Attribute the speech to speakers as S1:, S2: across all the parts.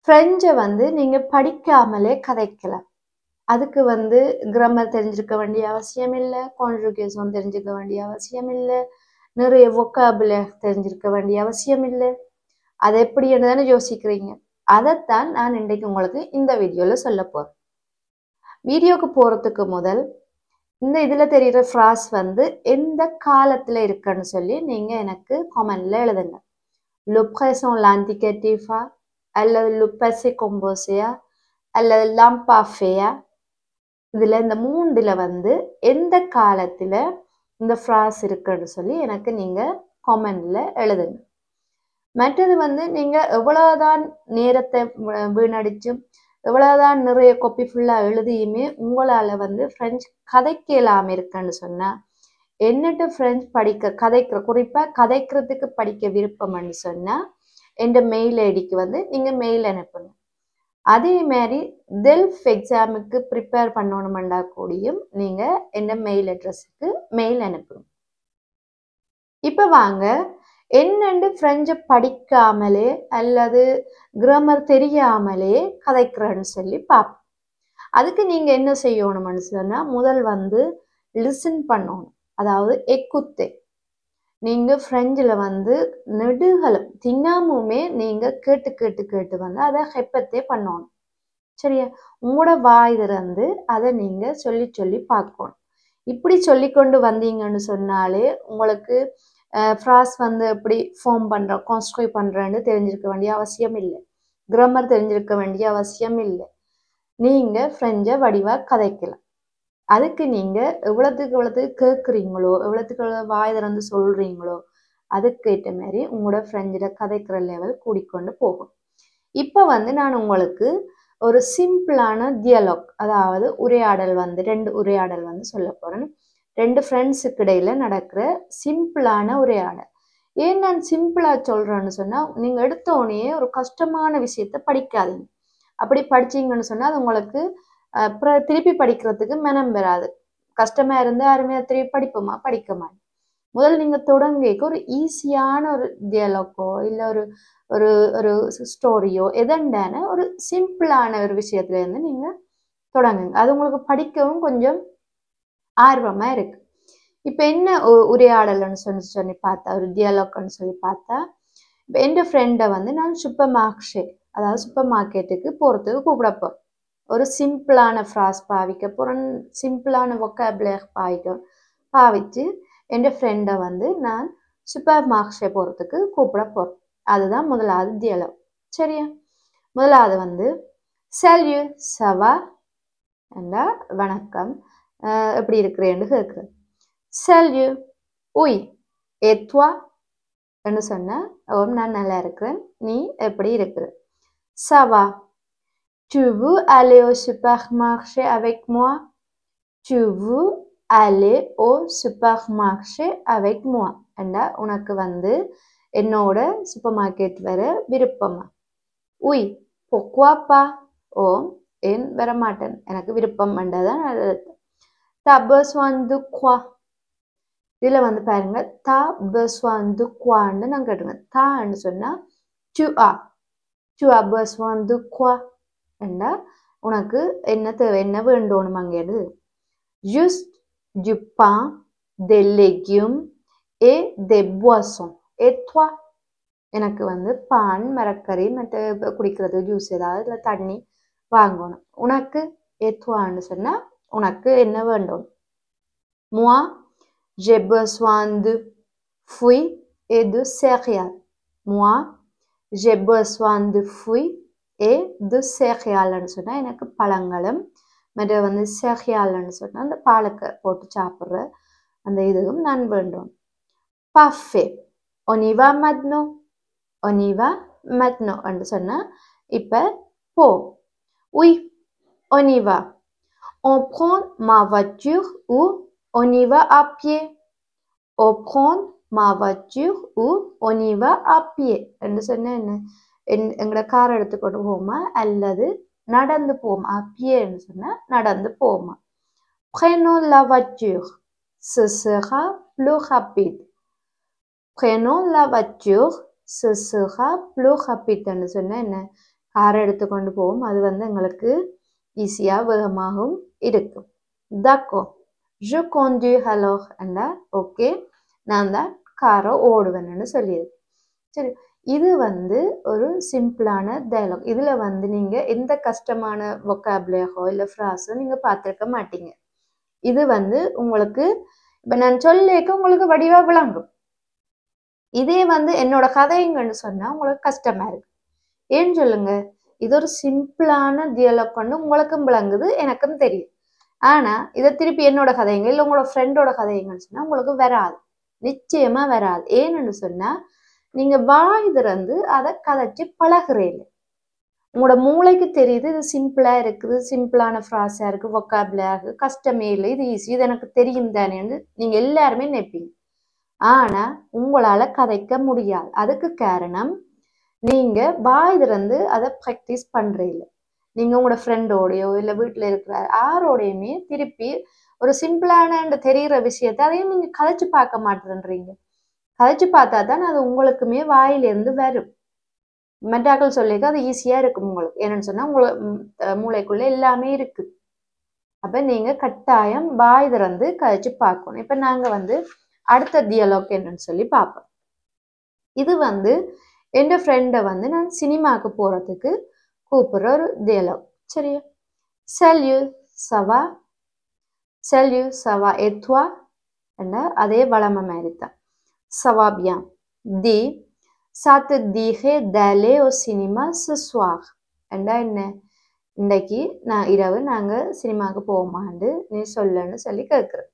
S1: ஃப்ரெஞ்சை வந்து நீங்க படிக்காமலே கதைக்கலாம். அதுக்கு வந்து கிராமர் தெரிஞ்சிருக்க வேண்டிய அவசியம் இல்லை, கான்ஜுகேஷன் தெரிஞ்சுக்க வேண்டிய அவசியம் இல்லை, நிறைய வொக்காபுலரி தெரிஞ்சிருக்க வேண்டிய அவசியம் இல்லை. அது எப்படின்னு தானே யோசிக்கிறீங்க. அதைத்தான் நான் இன்றைக்கு உங்களுக்கு இந்த வீடியோல சொல்ல போறேன். வீடியோக்கு போறதுக்கு முதல் இந்த இதுல தெரியுற ஃப்ராஸ் வந்து எந்த காலத்துல இருக்குன்னு சொல்லி நீங்க எனக்கு கமெண்ட்ல எழுதுங்க. Le présent l'indicatif அல்லது le passé composé அல்லது l'imparfait. இதுல இந்த மூன்றுல வந்து எந்த காலத்துல இந்த ஃப்ராஸ் இருக்குன்னு சொல்லி எனக்கு நீங்க கமெண்ட்ல எழுதுங்க. மற்றது வந்து நீங்க எவ்வளவுதான் நேரத்தை வீணடிச்சும் எவ்வளவுதான் நிறைய காப்பி ஃபுல்லா எழுதியுமே உங்களால வந்து பிரெஞ்சு கதைக்க இல்லாம இருக்குன்னு சொன்னா என்னட்டு பிரெஞ்சு குறிப்பா கதைக்கிறதுக்கு படிக்க விருப்பம்னு சொன்னா என் மெயில் ஐடிக்கு வந்து நீங்க மெயில் அனுப்புங்க. அதே மாதிரி டெல்ஃப் எக்ஸாமுக்கு ப்ரிப்பேர் பண்ணணுமெண்டா கூடியும் நீங்க என் மெயில் அட்ரஸுக்கு மெயில் அனுப்புங்க. இப்ப வாங்க என்னண்டு பிரெஞ்சு படிக்காமலே அல்லது கிராமர் தெரியாமலே கதைக்கிறேன்னு சொல்லி பார்ப்போம். அதுக்கு நீங்க என்ன செய்யணும்னு சொன்னா முதல் வந்து லிசன் பண்ணணும். அதாவது எக்குத்தே. நீங்க பிரெஞ்சுல வந்து நெடுகளும் தினமுமே நீங்க கேட்டு கேட்டு கேட்டு வந்து அதை ஹெப்பத்தே பண்ணணும். சரியா? உங்களோட வாய் திறந்து அதை நீங்க சொல்லி சொல்லி பார்க்கணும். இப்படி சொல்லி கொண்டு வந்தீங்கன்னு சொன்னாலே உங்களுக்கு ஃப்ராஸ் வந்து எப்படி ஃபார்ம் பண்றோம், கான்ஸ்ட்ரக்ட் பண்றேன்னு தெரிஞ்சிருக்க வேண்டிய அவசியம் இல்லை, கிராமர் தெரிஞ்சிருக்க வேண்டிய அவசியம் இல்லை. நீங்க பிரெஞ்சை வடிவா கதைக்கலாம். அதுக்கு நீங்க எவ்வளவுக்கு கேட்குறீங்களோ, எவ்வளவுக்கு வாய் திறந்து சொல்றீங்களோ அதுக்கேற்ற மாதிரி உங்களோட பிரெஞ்சில கதைக்கிற லெவல் கூடிக்கொண்டு போகும். இப்ப வந்து நான் உங்களுக்கு ஒரு சிம்பிளான டியலாக், அதாவது உரையாடல் வந்து ரெண்டு உரையாடல் வந்து சொல்ல போறேன். ரெண்டு ஃப்ரெண்ட்ஸுக்கு இடையில நடக்கிற சிம்பிளான உரையாடல். ஏன் நான் சிம்பிளா சொல்றேன்னு சொன்னா நீங்க எடுத்த உடனே ஒரு கஷ்டமான விஷயத்த படிக்காதீங்க. அப்படி படிச்சீங்கன்னு சொன்னா அது உங்களுக்கு திருப்பி படிக்கிறதுக்கு மனம் வராது. கஷ்டமா இருந்தா யாருமே திருப்பி படிக்க மாட்டோம். முதல்ல நீங்க தொடங்கிக்கு ஒரு ஈஸியான ஒரு டியலாக்கோ இல்ல ஒரு ஒரு ஒரு ஸ்டோரியோ எதண்டான ஒரு சிம்பிளான ஒரு விஷயத்துல இருந்து நீங்க தொடங்குங்க. அது உங்களுக்கு படிக்கவும் கொஞ்சம் ஆர்வமா இருக்கு. இப்ப என்ன உரையாடல்னு சொல்லி பார்த்தா, ஒரு டியலாக்னு சொல்லி பார்த்தா, இப்ப என் ஃப்ரெண்டை வந்து நான் சூப்பர் மார்க்கெட்டுக்கு போறதுக்கு கூப்பிட போறேன். ஒரு சிம்பிளான ஃப்ராஸ் பாவிக்க போறேன், சிம்பிளான வொக்காபுலரி பாவிச்சு என் ஃப்ரெண்டை வந்து நான் சூப்பர் மார்க்கெட் போறதுக்கு கூப்பிட போறேன். அதுதான் முதலாவது டியலாக். சரியா? முதலாவது வந்து சல்யூ சவா என்றா வணக்கம், எப்படி இருக்கிறேன்னு கேட்குறேன். சல்யூ உய் ஏத்வா என்று சொன்னா நான் நல்லா இருக்கிறேன், நீ எப்படி இருக்கிற? சவா. Tu veux aller au supermarché avec moi? Tu veux aller au supermarché avec moi? என்றா உனக்கு வந்து என்னோட சூப்பர் மார்க்கெட் வர விருப்பமா? உய் pourquoi pas? ஓ ஏன் வரமாட்டேன், எனக்கு விருப்பம் என்றதான் அர்த்தம். T'as besoin de quoi? இதுல வந்து பாருங்க, t'as besoin de quoiன்னு நான் கேட்டுங்க. தான்னு சொன்னா tu as besoin de quoi என்றா உனக்கு என்ன தேவை, என்ன வேண்டோணும் அங்கேது. Juste du pain, des légumes et des boissons. Et toi? எனக்கு வந்து பான், மரக்கறி, மற்ற குடிக்கிறது ஜூஸ் ஏதாவது இல்லை தண்ணி வாங்கணும். உனக்கு ஏத்வான்னு சொன்னா உனக்கு என்ன வேண்டும்? Moi, j'ai besoin de fruits et de céréales. Moi, j'ai besoin de fruits et de céréales சொன்னா எனக்கு பழங்களும் மற்ற வந்து céréales சொன்னா அந்த பாலுக்கு போட்டு சாப்பிட்ற அந்த இதுவும் நான் வேண்டும். Parfait. On y va maintenant? On y va maintenant என்று சொன்னா இப்ப போ. Oui, on y va. On prend ma voiture ou on y va à pied? On prend ma voiture ou on y va à pied? என்று சொன்னா என்ன, எங்களோட car எடுத்துக்கொண்டு போமா அல்லது நடந்து போமா? à piedன்னு சொன்னா நடந்து போமா. Prenons la voiture, ce sera plus rapide. Prenons la voiture, ce sera plus rapide என்று சொன்னா என்ன, காரை எடுத்துக்கொண்டு போவோம். அது வந்து எங்களுக்கு ஈஸியாக வேகமாகவும் இருக்கும். D'accord. Je conduis alors என்றா ஓகே நான் தான் காரை ஓடுவேன்னு சொல்லியது. சரி, இது வந்து ஒரு சிம்பிளான டயலாக். இதில் வந்து நீங்கள் எந்த கஷ்டமான வொக்காபுலரியோ இல்லை ஃப்ராஸோ நீங்கள் பார்த்துருக்க மாட்டீங்க. இது வந்து உங்களுக்கு இப்போ நான் சொல்லிக்க உங்களுக்கு வடிவாக விளங்கும். இதே வந்து என்னோட கதைங்கன்னு சொன்னால் உங்களுக்கு கஷ்டமாக இருக்கு. ஏன்னு சொல்லுங்க, இது ஒரு சிம்பிளான டயலாக் கொண்டு உங்களுக்கும் விளங்குது, எனக்கும் தெரியும். ஆனால் இதை திருப்பி என்னோட கதைங்க இல்லை உங்களோட ஃப்ரெண்டோட கதைங்கன்னு சொன்னால் உங்களுக்கு வராது, நிச்சயமாக வராது. ஏன்னு சொன்னால் நீங்கள் வாய் திறந்து அதை கதைச்சி பழகுறீங்க. உங்களோட மூளைக்கு தெரியுது இது சிம்பிளாக இருக்குது, சிம்பிளான ஃப்ராஸாக இருக்குது, வொக்காபுலரியாக இருக்குது, கஷ்டமே இல்லை, இது ஈஸி, இது எனக்கு தெரியும் தானேன்னு நீங்கள் எல்லாருமே நினைப்பீங்க. ஆனால் உங்களால் கதைக்க முடியாது. அதுக்கு காரணம் நீங்கள் வாய் திறந்து அதை ப்ராக்டிஸ் பண்ணுறீங்க. நீங்கள் உங்களோட ஃப்ரெண்டோடையோ இல்லை வீட்டில் இருக்கிற யாரோடையுமே திருப்பி ஒரு சிம்பிளான தெரிகிற விஷயத்த அதையும் நீங்கள் கதைச்சு பார்க்க மாட்டேன்றீங்க. கதைச்சு பார்த்தா தான் அது உங்களுக்குமே வாயிலேருந்து வரும். மெட்டாக்கள் சொல்லிக்க அது ஈஸியாக இருக்கும் உங்களுக்கு. என்னன்னு சொன்னால் உங்களை மூளைக்குள்ளே எல்லாமே இருக்குது. அப்போ நீங்கள் கட்டாயம் வாய் திறந்து கதைச்சு பார்க்கணும். இப்போ நாங்கள் வந்து அடுத்த டியலாக் என்னன்னு சொல்லி பார்ப்போம். இது வந்து என் ஃப்ரெண்டை வந்து நான் சினிமாவுக்கு போகிறதுக்கு கூப்பிட்ற ஒரு டியலாக். சரியா? Salut, ça va? Salut, ça va et toi? என்ற அதே வளமை மாதிரி தான். Ça va bien. Dis, ça te dirait d'aller au cinéma ce soir? என்றா என்ன, இன்றைக்கு இரவு நாங்கள் சினிமாவுக்கு போவோமாண்டு நீ சொல்லுன்னு சொல்லி கேட்குறேன்.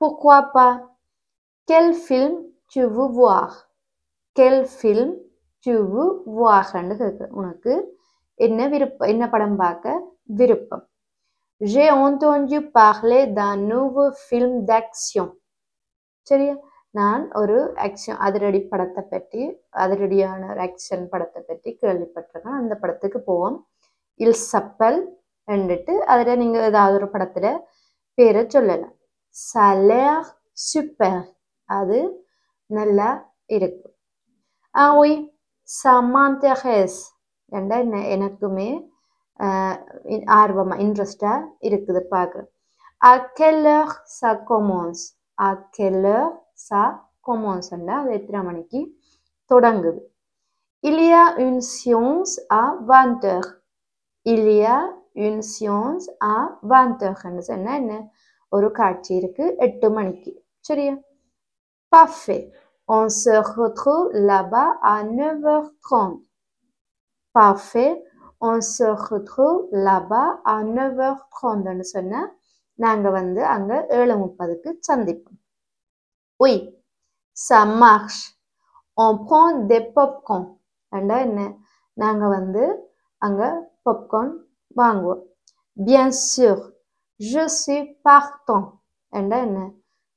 S1: Pourquoi pas? Quel film tu veux voir? Quel film tu veux voir? என்று கேட்குறேன். உனக்கு என்ன விருப்பம், என்ன படம் பார்க்க விருப்பம்? J'ai entendu parler d'un nouveau film d'action. சரியா? நான் ஒரு ஆக்ஷன் அதிரடி படத்தை பற்றி, அதிரடியான ஒரு ஆக்ஷன் படத்தை பற்றி கேள்விப்பட்டிருக்கேன். அந்த படத்துக்கு போவோம். இல் சப்பல் என்றுட்டு அதில் நீங்கள் ஏதாவது ஒரு படத்தில் பேரை சொல்லலாம். சலேர் சூப்பர், அது நல்லா இருக்கு. oui, ça m'intéresse என்றா என்ன, எனக்குமே ஆர்வமாக இன்ட்ரெஸ்டாக இருக்குது பார்க்குறேன். à quelle heure ça commence? à quelle heure ça commence என்றா அது எத்தனை மணிக்கு தொடங்குது? il y a une séance à 20 heures. il y a une séance à 20 heures என்று சொன்னால் என்ன, ஒரு காட்சி இருக்கு 8 மணிக்கு. சரியா? parfait, on se retrouve là-bas à 9h30. parfait, on se retrouve là-bas à 9h30 என்று சொன்னால் நாங்கள் வந்து அங்கே 7:30க்கு சந்திப்போம். oui, ça marche, on prend des popcorn என்றா என்ன, நாங்கள் வந்து அங்கே பாப்கார்ன் வாங்குவோம். bien sûr, je suis partant என்றா என்ன,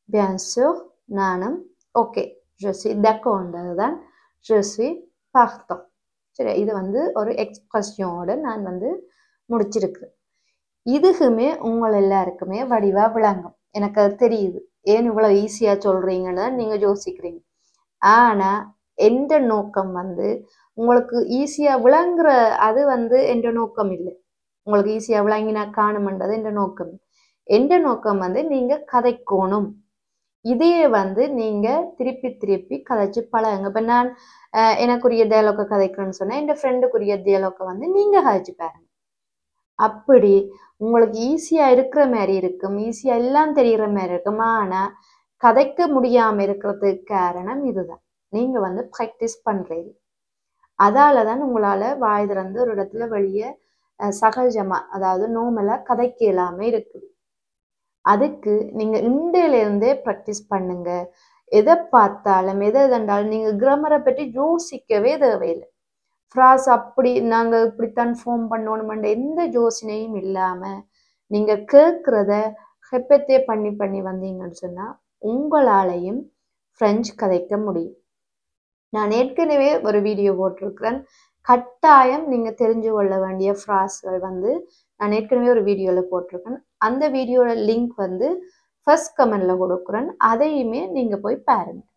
S1: bien sûr நானும் ஓகே, je suis d'accord தான் je suis partant. சரி, இது வந்து ஒரு எக்ஸ்பிரஷனோட நான் வந்து முடிச்சிருக்கிறேன். இதுக்குமே உங்கள் எல்லாருக்குமே வடிவாக விளங்கும், எனக்கு அது தெரியுது. ஏன் இவ்வளோ ஈஸியாக சொல்கிறீங்கன்னு தான் நீங்கள் யோசிக்கிறீங்க. ஆனால் எந்த நோக்கம் வந்து உங்களுக்கு ஈஸியாக விளங்குற அது வந்து எந்த நோக்கம் இல்லை. உங்களுக்கு ஈஸியாக விளங்கினா காணுமன்றது எந்த நோக்கம். எந்த நோக்கம் வந்து நீங்கள் கதைக்கணும். இதையே வந்து நீங்கள் திருப்பி திருப்பி கதைச்சு பழகுங்க. இப்போ நான் எனக்குரிய டயலாக்கை கதைக்கணும்னு சொன்னால் என் ஃப்ரெண்டுக்குரிய டயலாக்கை வந்து நீங்கள் கதைச்சு பாருங்க. அப்படி உங்களுக்கு ஈஸியாக இருக்கிற மாதிரி இருக்கும், ஈஸியாக எல்லாம் தெரிகிற மாதிரி இருக்கும். ஆனால் கதைக்க முடியாமல் இருக்கிறதுக்கு காரணம் இதுதான், நீங்கள் வந்து ப்ராக்டிஸ் பண்ணுறீங்க. அதால தான் உங்களால் வாய் திறந்து ஒரு இடத்துல வெளியே சகஜமாக, அதாவது நார்மலாக கதைக்க இல்லாமல் இருக்குது. அதுக்கு நீங்கள் இன்றையிலேருந்தே ப்ராக்டிஸ் பண்ணுங்க. எதை பார்த்தாலும் எதை எதென்றாலும் நீங்கள் கிராமரை பற்றி யோசிக்கவே தேவையில்லை. ஃப்ராஸ் அப்படி நாங்கள் இப்படித்தான் ஃபார்ம் பண்ணணுமென்ற எந்த யோசனையும் இல்லாமல் நீங்கள் கேட்குறத ஹெப்பத்தே பண்ணி பண்ணி வந்தீங்கன்னு சொன்னால் உங்களாலையும் ஃப்ரெஞ்சு கதைக்க முடியும். நான் ஏற்கனவே ஒரு வீடியோ போட்டிருக்கிறேன். கட்டாயம் நீங்கள் தெரிஞ்சு கொள்ள வேண்டிய ஃப்ராஸ்கள் வந்து நான் ஏற்கனவே ஒரு வீடியோவில் போட்டிருக்கேன். அந்த வீடியோட லிங்க் வந்து ஃபர்ஸ்ட் கமெண்டில் கொடுக்குறேன், அதையுமே நீங்கள் போய் பாருங்கள்.